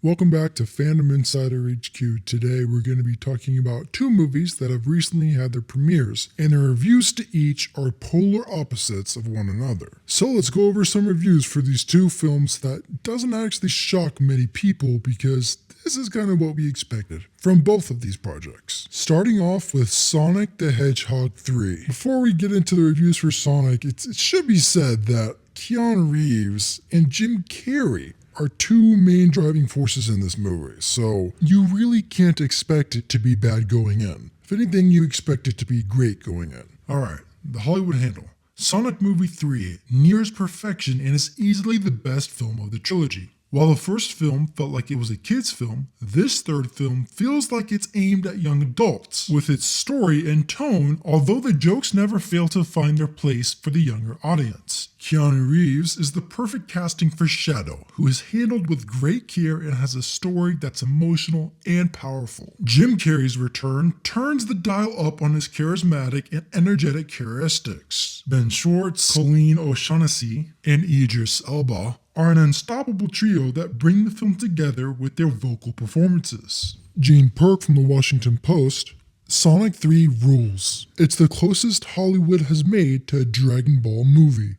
Welcome back to Fandom Insider HQ. Today we're going to be talking about two movies that have recently had their premieres, and their reviews to each are polar opposites of one another. So let's go over some reviews for these two films that doesn't actually shock many people because this is kind of what we expected from both of these projects. Starting off with Sonic the Hedgehog 3. Before we get into the reviews for Sonic, it should be said that Keanu Reeves and Jim Carrey are two main driving forces in this movie, so you really can't expect it to be bad going in. If anything, you expect it to be great going in. Alright, the Hollywood handle. Sonic Movie 3 nears perfection and is easily the best film of the trilogy. While the first film felt like it was a kid's film, this third film feels like it's aimed at young adults, with its story and tone, although the jokes never fail to find their place for the younger audience. Keanu Reeves is the perfect casting for Shadow, who is handled with great care and has a story that's emotional and powerful. Jim Carrey's return turns the dial up on his charismatic and energetic characteristics. Ben Schwartz, Colleen O'Shaughnessy, and Idris Elba are an unstoppable trio that bring the film together with their vocal performances. Gene Perk from the Washington Post: Sonic 3 rules. It's the closest Hollywood has made to a Dragon Ball movie.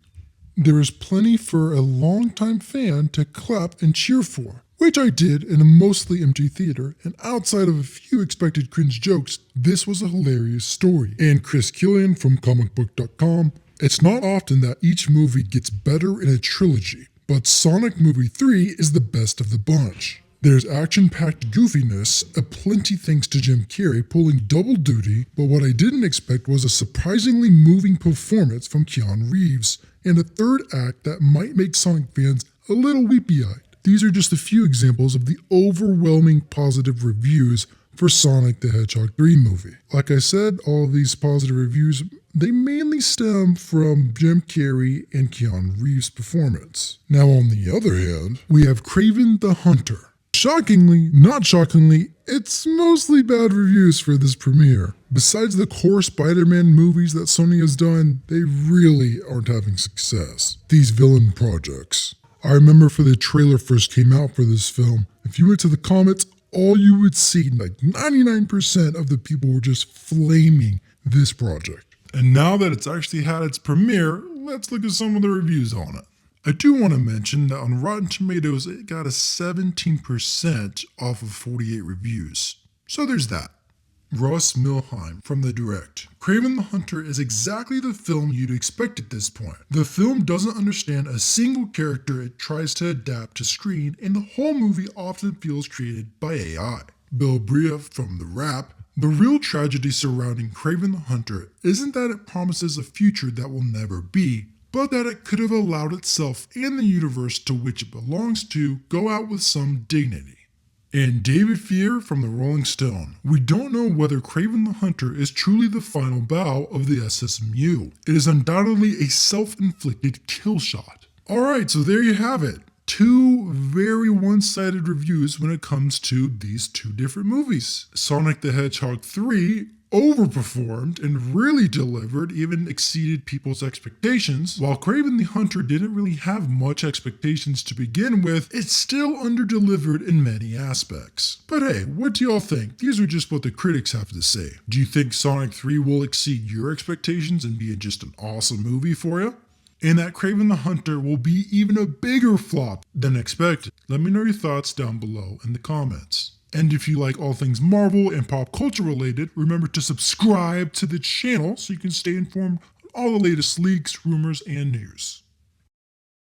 There is plenty for a longtime fan to clap and cheer for, which I did in a mostly empty theater, and outside of a few expected cringe jokes, this was a hilarious story. And Chris Killian from comicbook.com: it's not often that each movie gets better in a trilogy, but Sonic Movie 3 is the best of the bunch. There's action-packed goofiness, aplenty thanks to Jim Carrey pulling double duty, but what I didn't expect was a surprisingly moving performance from Keanu Reeves, and a third act that might make Sonic fans a little weepy-eyed. These are just a few examples of the overwhelming positive reviews for Sonic the Hedgehog 3 movie. Like I said, all of these positive reviews, they mainly stem from Jim Carrey and Keanu Reeves' performance. Now on the other hand, we have Kraven the Hunter. Shockingly, not shockingly, it's mostly bad reviews for this premiere. Besides the core Spider-Man movies that Sony has done, they really aren't having success. These villain projects. I remember for the trailer first came out for this film, if you went to the comments, all you would see, like 99% of the people were just flaming this project. And now that it's actually had its premiere, let's look at some of the reviews on it. I do want to mention that on Rotten Tomatoes, it got a 17% off of 48 reviews. So there's that. Russ Milheim from The Direct. Kraven the Hunter is exactly the film you'd expect at this point. The film doesn't understand a single character it tries to adapt to screen, and the whole movie often feels created by AI. Bill Bria from The Wrap. The real tragedy surrounding Kraven the Hunter isn't that it promises a future that will never be, but that it could have allowed itself and the universe to which it belongs to go out with some dignity. And David Fear from The Rolling Stone. We don't know whether Kraven the Hunter is truly the final bow of the SSMU. It is undoubtedly a self-inflicted kill shot. Alright, so there you have it. Two very one-sided reviews when it comes to these two different movies. Sonic the Hedgehog 3 overperformed and really delivered, even exceeded people's expectations, while Kraven the Hunter didn't really have much expectations to begin with. It still underdelivered in many aspects. But hey, what do y'all think? These are just what the critics have to say. Do you think Sonic 3 will exceed your expectations and be just an awesome movie for you? And that Kraven the Hunter will be even a bigger flop than expected? Let me know your thoughts down below in the comments. And if you like all things Marvel and pop culture related, remember to subscribe to the channel so you can stay informed on all the latest leaks, rumors, and news.